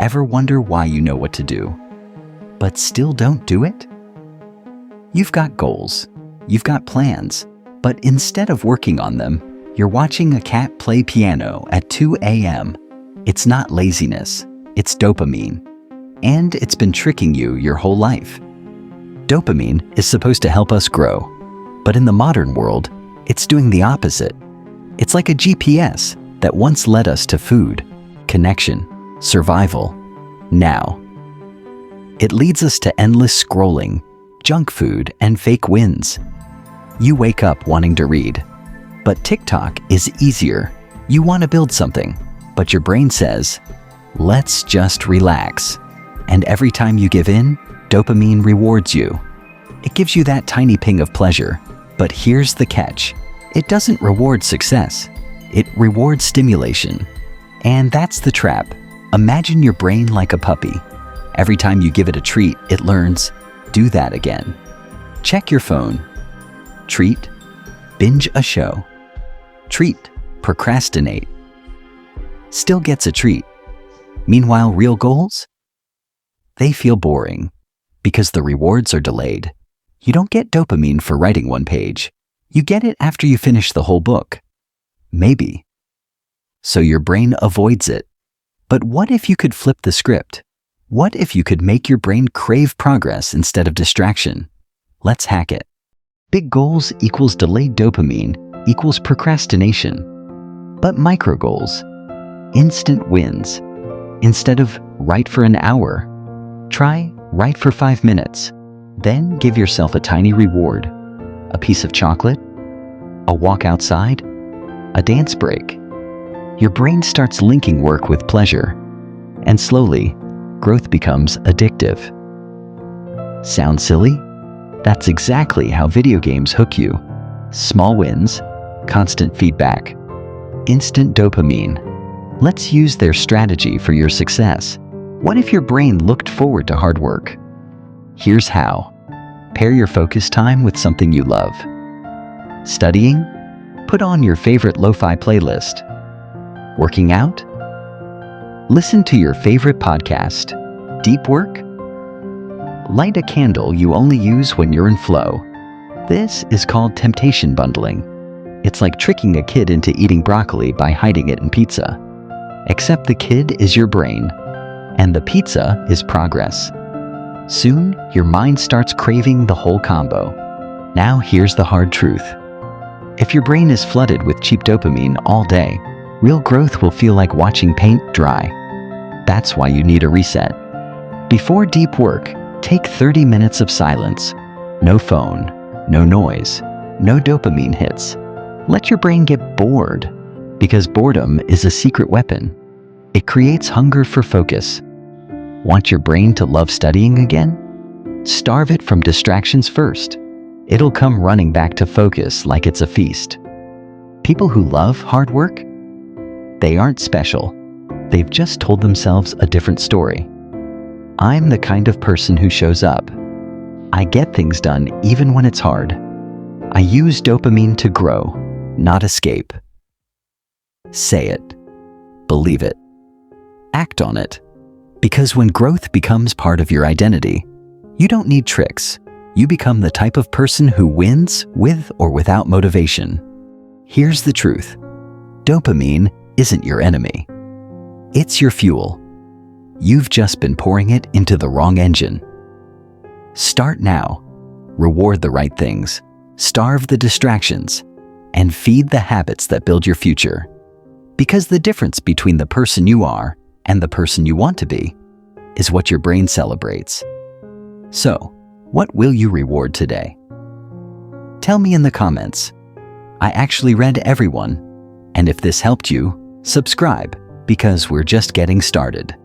Ever wonder why you know what to do, but still don't do it? You've got goals, you've got plans, but instead of working on them, you're watching a cat play piano at 2 a.m. It's not laziness, it's dopamine. And it's been tricking you your whole life. Dopamine is supposed to help us grow, but in the modern world, it's doing the opposite. It's like a GPS that once led us to food, connection, survival. Now, it leads us to endless scrolling, junk food, and fake wins. You wake up wanting to read, but TikTok is easier. You want to build something, but your brain says, let's just relax. And every time you give in, dopamine rewards you. It gives you that tiny ping of pleasure. But here's the catch. It doesn't reward success. It rewards stimulation. And that's the trap. Imagine your brain like a puppy. Every time you give it a treat, it learns, do that again. Check your phone. Treat, binge a show. Treat, procrastinate. Still gets a treat. Meanwhile, real goals? They feel boring because the rewards are delayed. You don't get dopamine for writing one page. You get it after you finish the whole book. Maybe. So your brain avoids it. But what if you could flip the script? What if you could make your brain crave progress instead of distraction? Let's hack it. Big goals equals delayed dopamine equals procrastination. But micro goals, instant wins. Instead of write for an hour, try write for 5 minutes. Then give yourself a tiny reward. A piece of chocolate, a walk outside, a dance break. Your brain starts linking work with pleasure, and slowly, growth becomes addictive. Sound silly? That's exactly how video games hook you. Small wins, constant feedback, instant dopamine. Let's use their strategy for your success. What if your brain looked forward to hard work? Here's how. Pair your focus time with something you love. Studying? Put on your favorite lo-fi playlist. Working out? Listen to your favorite podcast. Deep work? Light a candle you only use when you're in flow. This is called temptation bundling. It's like tricking a kid into eating broccoli by hiding it in pizza. Except the kid is your brain, and the pizza is progress. Soon, your mind starts craving the whole combo. Now here's the hard truth. If your brain is flooded with cheap dopamine all day, real growth will feel like watching paint dry. That's why you need a reset. Before deep work, take 30 minutes of silence. No phone, no noise, no dopamine hits. Let your brain get bored, because boredom is a secret weapon. It creates hunger for focus. Want your brain to love studying again? Starve it from distractions first. It'll come running back to focus like it's a feast. People who love hard work? They aren't special. They've just told themselves a different story. I'm the kind of person who shows up. I get things done even when it's hard. I use dopamine to grow, not escape. Say it. Believe it. Act on it. Because when growth becomes part of your identity, you don't need tricks. You become the type of person who wins with or without motivation. Here's the truth. Dopamine isn't your enemy. It's your fuel. You've just been pouring it into the wrong engine. Start now. Reward the right things. Starve the distractions. And feed the habits that build your future. Because the difference between the person you are and the person you want to be is what your brain celebrates. So, what will you reward today? Tell me in the comments. I actually read everyone. And if this helped you, subscribe because we're just getting started.